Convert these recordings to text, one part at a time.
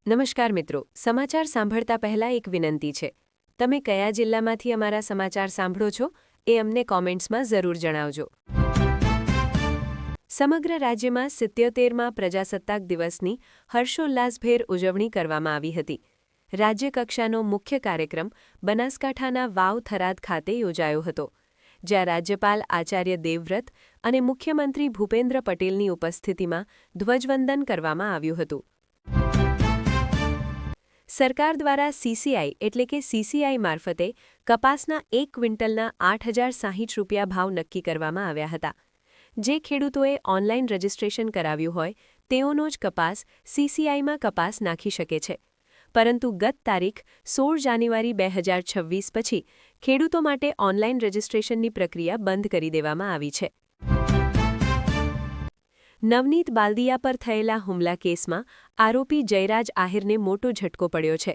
નમસ્કાર મિત્રો, સમાચાર સાંભળતા પહેલા એક વિનંતી છે. તમે કયા જિલ્લામાંથી અમારા સમાચાર સાંભળો છો એ અમને કોમેન્ટ્સમાં જરૂર જણાવજો. સમગ્ર રાજ્યમાં 77મા પ્રજાસત્તાક દિવસની હર્ષોલ્લાસભેર ઉજવણી કરવામાં આવી હતી. રાજ્યકક્ષાનો મુખ્ય કાર્યક્રમ બનાસકાંઠાના વાવ થરાદ ખાતે યોજાયો હતો, જ્યાં રાજ્યપાલ આચાર્ય દેવવ્રત અને મુખ્યમંત્રી ભૂપેન્દ્ર પટેલની ઉપસ્થિતિમાં ધ્વજવંદન કરવામાં આવ્યું હતું. સરકાર દ્વારા સીસીઆઈ મારફતે કપાસના 1 ક્વિન્ટલના 8,060 રૂપિયા ભાવ નક્કી કરવામાં આવ્યા હતા. જે ખેડૂતોએ ઓનલાઈન રજિસ્ટ્રેશન કરાવ્યું હોય તેઓનો જ કપાસ સીસીઆઈમાં કપાસ નાખી શકે છે. પરંતુ ગત તારીખ 16 જાન્યુઆરી 2026 પછી ખેડૂતો માટે ઓનલાઈન રજિસ્ટ્રેશનની પ્રક્રિયા બંધ કરી દેવામાં આવી છે. નવનીત બાલદિયા પર થયેલા હુમલા કેસમાં આરોપી જયરાજ આહિરને મોટો ઝટકો પડ્યો છે.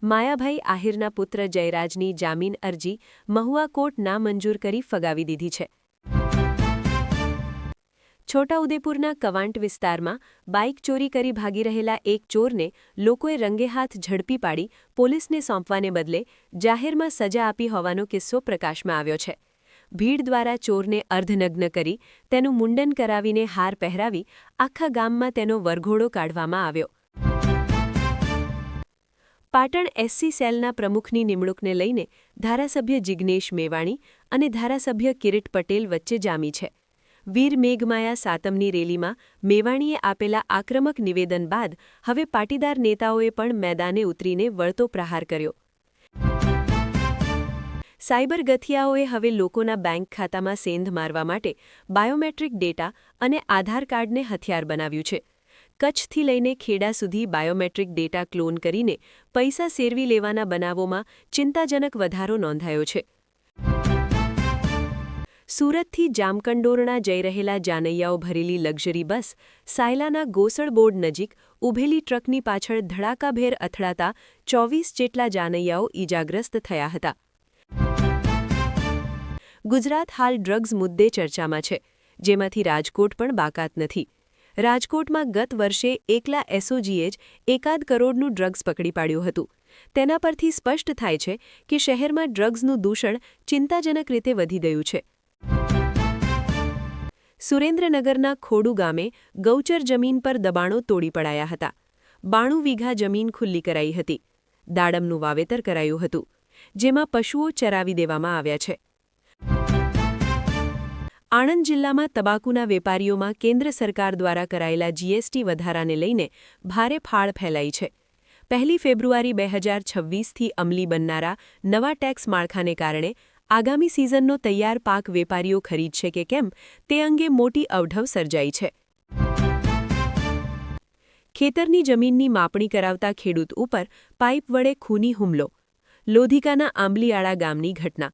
માયાભાઈ આહિરના પુત્ર જયરાજની જામીન અરજી મહુવા કોર્ટ નામંજૂર કરી ફગાવી દીધી છે. છોટાઉદેપુરના કવાંટ વિસ્તારમાં બાઇક ચોરી કરી ભાગી રહેલા એક ચોરને લોકોએ રંગેહાથ ઝડપી પાડી પોલીસને સોંપવાને બદલે જાહેરમાં સજા આપી હોવાનો કિસ્સો પ્રકાશમાં આવ્યો છે. ભીડ દ્વારા ચોરને અર્ધનગ્ન કરી તેનું મુંડન કરાવીને હાર પહેરાવી આખા ગામમાં તેનો વરઘોડો કાઢવામાં આવ્યો. પાટણ એસસી સેલના પ્રમુખની નિમણૂકને લઈને ધારાસભ્ય જિગ્નેશ મેવાણી અને ધારાસભ્ય કિરીટ પટેલ વચ્ચે જામી છે. વીર મેઘમાયા સાતમની રેલીમાં મેવાણીએ આપેલા આક્રમક નિવેદન બાદ હવે પાટીદાર નેતાઓએ પણ મેદાને ઉતરીને વળતો પ્રહાર કર્યો. સાયબર ગથિયાઓએ હવે લોકોના બેંક ખાતામાં સેંધ મારવા માટે બાયોમેટ્રિક ડેટા અને આધાર કાર્ડને હથિયાર બનાવ્યું છે. કચ્છથી લઈને ખેડા સુધી બાયોમેટ્રિક ડેટા ક્લોન કરીને પૈસા સેરવી લેવાના બનાવોમાં ચિંતાજનક વધારો નોંધાયો છે. સુરતથી જામકંડોરણા જઈ રહેલા જાનૈયાઓ ભરેલી લક્ઝરી બસ સાયલાના ગોસળ બોર્ડ નજીક ઊભેલી ટ્રકની પાછળ ધડાકાભેર અથડાતા 24 જેટલા જાનૈયાઓ ઈજાગ્રસ્ત થયા હતા. ગુજરાત હાલ ડ્રગ્સ મુદ્દે ચર્ચામાં છે, જેમાંથી રાજકોટ પણ બાકાત નથી. રાજકોટમાં ગત વર્ષે એકલા એસઓજીએ જ 1 કરોડનું ડ્રગ્સ પકડી પાડ્યું હતું. તેના પરથી સ્પષ્ટ થાય છે કે શહેરમાં ડ્રગ્સનું દૂષણ ચિંતાજનક રીતે વધી ગયું છે. સુરેન્દ્રનગરના ખોડુ ગામે ગૌચર જમીન પર દબાણો તોડી પડાયા હતા. 92 વીઘા જમીન ખુલ્લી કરાઈ હતી. દાડમનું વાવેતર કરાયું હતું, જેમાં પશુઓ ચરાવી દેવામાં આવ્યા છે. આણંદ જિલ્લામાં તમાકુના વેપારીઓમાં કેન્દ્ર સરકાર દ્વારા કરાયેલા જીએસટી વધારાને લઈને ભારે ફાળ ફેલાઈ છે. 1 ફેબ્રુઆરી 2026થી અમલી બનનારા નવા ટેક્સ માળખાને કારણે આગામી સિઝનનો તૈયાર પાક વેપારીઓ ખરીદશે કે કેમ તે અંગે મોટી અવઢવ સર્જાઈ છે. ખેતરની જમીનની માપણી કરાવતા ખેડૂત ઉપર પાઇપ વડે ખૂની હુમલો. લોધિકાના આંબલીયાળા ગામની ઘટના.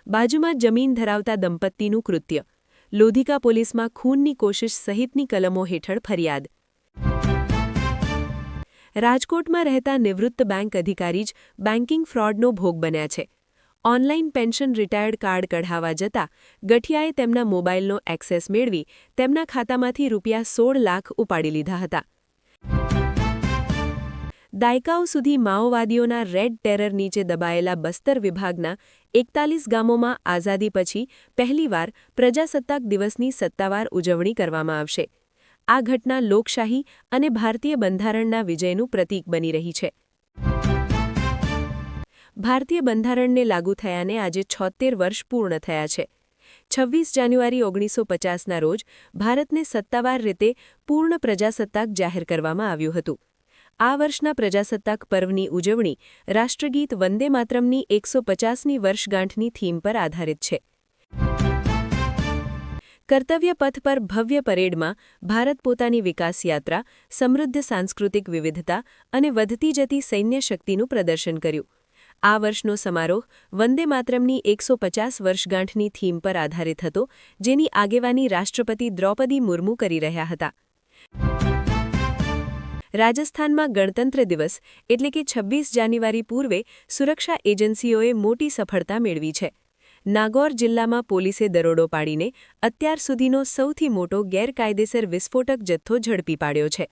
બાજુમાં જમીન ધરાવતા દંપતીનું કૃત્ય. લોધિકા પોલીસમાં ખૂનની કોશિશ સહિતની કલમો હેઠળ ફરિયાદ. રાજકોટમાં રહેતા નિવૃત્ત બેંક અધિકારી જ બેન્કિંગ ફ્રોડનો ભોગ બન્યા છે. ઓનલાઈન પેન્શન રિટાયર્ડ કાર્ડ કઢાવવા જતાં ગઠિયાએ તેમના મોબાઈલનો એક્સેસ મેળવી તેમના ખાતામાંથી ₹16 લાખ ઉપાડી લીધા હતા. દાયકાઓ સુધી માઓવાદીઓના રેડ ટેરર નીચે દબાયેલા બસ્તર વિભાગના 41 ગામોમાં આઝાદી પછી પહેલીવાર પ્રજાસત્તાક દિવસની સત્તાવાર ઉજવણી કરવામાં આવશે. આ ઘટના લોકશાહી અને ભારતીય બંધારણના વિજયનું પ્રતીક બની રહી છે. ભારતીય બંધારણને લાગુ થયાને આજે 76 વર્ષ પૂર્ણ થયા છે. 26 જાન્યુઆરી 1950ના રોજ ભારતને સત્તાવાર રીતે પૂર્ણ પ્રજાસત્તાક જાહેર કરવામાં આવ્યું હતું. આ વર્ષના પ્રજાસત્તાક પર્વની ઉજવણી રાષ્ટ્રગીત વંદે માતરમની 150મી વર્ષગાંઠની થીમ પર આધારિત છે. કર્તવ્ય પથ પર ભવ્ય પરેડમાં ભારત પોતાની વિકાસ યાત્રા, સમૃદ્ધ સાંસ્કૃતિક વિવિધતા અને વધતી જતી સૈન્ય શક્તિનું પ્રદર્શન કર્યું. આ વર્ષનો સમારોહ વંદે માતરમની 150 વર્ષગાંઠની થીમ પર આધારિત હતો, જેની આગેવાની રાષ્ટ્રપતિ દ્રૌપદી મુર્મુ કરી રહ્યા હતા. રાજસ્થાનમાં ગણતંત્ર દિવસ એટલે કે 26 જાન્યુઆરી પૂર્વે સુરક્ષા એજન્સીઓએ મોટી સફળતા મેળવી છે. નાગૌર જિલ્લામાં પોલીસે દરોડો પાડીને અત્યાર સુધીનો સૌથી મોટો ગેરકાયદેસર વિસ્ફોટક જથ્થો ઝડપી પાડ્યો છે.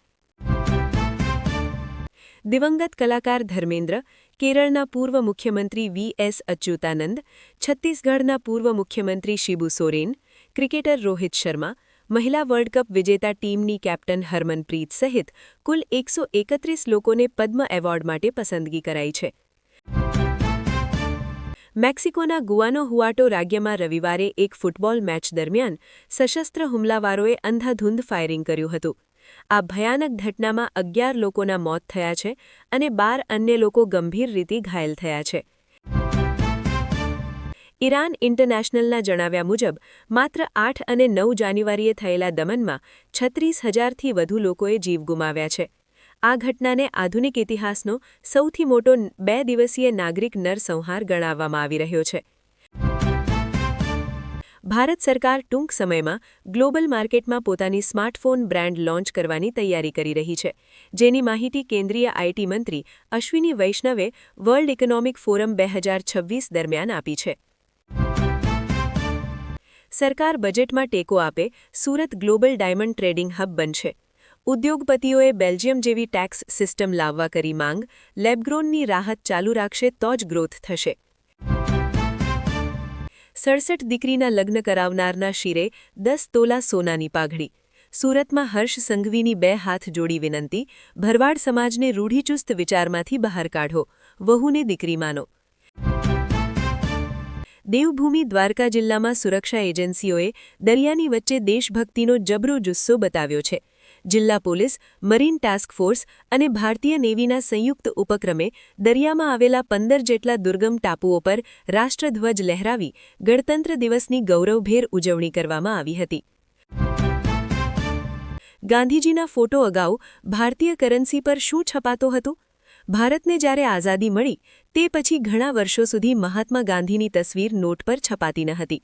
દિવંગત કલાકાર ધર્મેન્દ્ર, કેરળના પૂર્વ મુખ્યમંત્રી વી.એસ. અચ્યુતાનંદ, છત્તીસગઢના પૂર્વ મુખ્યમંત્રી શિબુ સોરેન, ક્રિકેટર રોહિત શર્મા, મહિલા વર્લ્ડ કપ વિજેતા ટીમની કેપ્ટન હરમનપ્રીત સહિત કુલ 131 લોકોને પદ્મ એવોર્ડ માટે પસંદગી કરાઈ છે. મેક્સિકોના ગુઆનાહુઆટો રાજ્યમાં રવિવારે એક ફૂટબોલ મેચ દરમિયાન સશસ્ત્ર હુમલાવારોએ અંધાધૂંધ ફાયરિંગ કર્યું હતું. આ ભયાનક ઘટનામાં 11 લોકોના મોત થયા છે અને 12 અન્ય લોકો ગંભીર રીતે ઘાયલ થયા છે. ઈરાન ઇન્ટરનેશનલના જણાવ્યા મુજબ માત્ર 8 અને 9 જાન્યુઆરીએ થયેલા દમનમાં 36,000થી વધુ લોકોએ જીવ ગુમાવ્યા છે. આ ઘટનાને આધુનિક ઇતિહાસનો સૌથી મોટો 2 દિવસીય નાગરિક નરસંહાર ગણાવવામાં આવી રહ્યો છે. ભારત સરકાર ટૂંક સમયમાં ગ્લોબલ માર્કેટમાં પોતાની સ્માર્ટફોન બ્રાન્ડ લોન્ચ કરવાની તૈયારી કરી રહી છે, જેની માહિતી કેન્દ્રીય આઈટી મંત્રી અશ્વિની વૈષ્ણવે વર્લ્ડ ઇકોનોમિક ફોરમ 2026 દરમિયાન આપી છે. સરકાર બજેટમાં ટેકો આપે, Surat global diamond trading hub બનશે. ઉદ્યોગપતિઓએ બેલ્જિયમ જેવી ટેક્સ સિસ્ટમ લાવવા કરી માંગ, લેબગ્રોનની રાહત ચાલુ રાખશે તો જ ગ્રોથ થશે. 67 દીકરીના લગ્ન કરાવનારના શિરે 10 તોલા સોનાની પાઘડી. સુરતમાં હર્ષ સંઘવીની 2 હાથ જોડી વિનંતી, ભરવાડ સમાજને રૂઢિચુસ્ત વિચારમાંથી બહાર કાઢો, વહુને દીકરી માનો. દેવભૂમિ દ્વારકા જિલ્લામાં સુરક્ષા એજન્સીઓએ દરિયાની વચ્ચે દેશભક્તિનો જબરો જુસ્સો બતાવ્યો છે. જિલ્લા પોલીસ, મરીન ટાસ્ક ફોર્સ અને ભારતીય નેવીના સંયુક્ત ઉપક્રમે દરિયામાં આવેલા 15 જેટલા દુર્ગમ ટાપુઓ પર રાષ્ટ્રધ્વજ લહેરાવી ગણતંત્ર દિવસની ગૌરવભેર ઉજવણી કરવામાં આવી હતી. ગાંધીજીના ફોટો અગાઉ ભારતીય કરન્સી પર શું છપાતો હતો? ભારતને જ્યારે આઝાદી મળી તે પછી ઘણા વર્ષો સુધી મહાત્મા ગાંધીની તસવીર નોટ પર છપાતી ન હતી.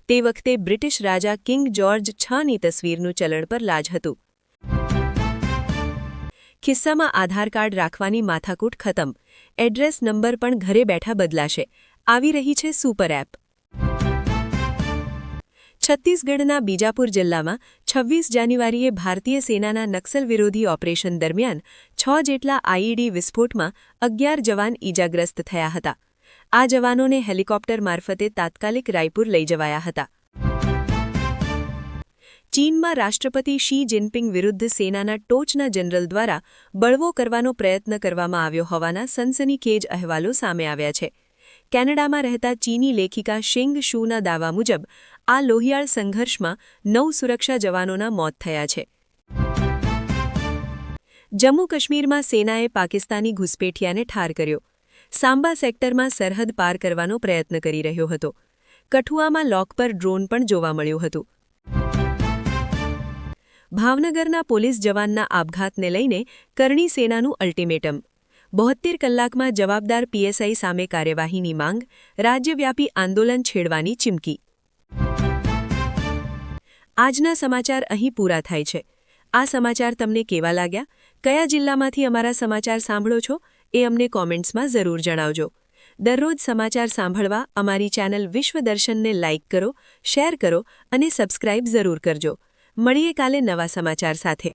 તે વખતે બ્રિટિશ રાજા કિંગ જ્યોર્જ 6ની તસવીરનું ચલણ પર લાજ હતું. ખિસ્સામાં આધાર કાર્ડ રાખવાની માથાકૂટ ખતમ. એડ્રેસ નંબર પણ ઘરે બેઠા બદલાશે. આવી રહી છે સુપર એપ. છત્તીસગઢના બીજાપુર જિલ્લામાં 26 જાન્યુઆરીએ ભારતીય સેનાના નક્સલ વિરોધી ઓપરેશન દરમિયાન 6 જેટલા આઈઈડી વિસ્ફોટમાં 11 જવાન ઈજાગ્રસ્ત થયા હતા. આ જવાનોને હેલિકોપ્ટર મારફતે તાત્કાલિક રાયપુર લઈ જવાયા હતા. ચીનમાં રાષ્ટ્રપતિ શી જિનપિંગ વિરુદ્ધ સેનાના ટોચના જનરલ દ્વારા બળવો કરવાનો પ્રયત્ન કરવામાં આવ્યો હોવાના સનસનીખેજ અહેવાલો સામે આવ્યા છે. કેનેડામાં રહેતા ચીની લેખિકા શેંગ શુના દાવા મુજબ આ લોહિયાળ સંઘર્ષમાં 9 સુરક્ષા જવાનોના મોત થયા છે. જમ્મુ કાશ્મીરમાં સેનાએ પાકિસ્તાની ઘુસપેઠિયાને ઠાર કર્યો. સાંબા સેક્ટરમાં સરહદ પાર કરવાનો પ્રયત્ન કરી રહ્યો હતો. કઠુઆમાં લોક પર ડ્રોન પણ જોવા મળ્યું હતું. ભાવનગરના પોલીસ જવાનના આપઘાતને લઈને કરણી સેનાનું અલ્ટિમેટમ. 72 કલાકમાં જવાબદાર પીએસઆઈ સામે કાર્યવાહીની માંગ, રાજ્યવ્યાપી આંદોલન છેડવાની ચીમકી. આજના સમાચાર અહીં પૂરા થાય છે. આ સમાચાર તમને કેવા લાગ્યા? કયા જિલ્લામાંથી અમારા સમાચાર સાંભળો છો? એ અમને કોમેન્ટ્સમાં જરૂર જણાવજો. દરરોજ સમાચાર સાંભળવા અમારી ચેનલ વિશ્વદર્શનને લાઇક કરો, શેર કરો અને સબસ્ક્રાઇબ જરૂર કરજો. મળીએ કાલે નવા સમાચાર સાથે.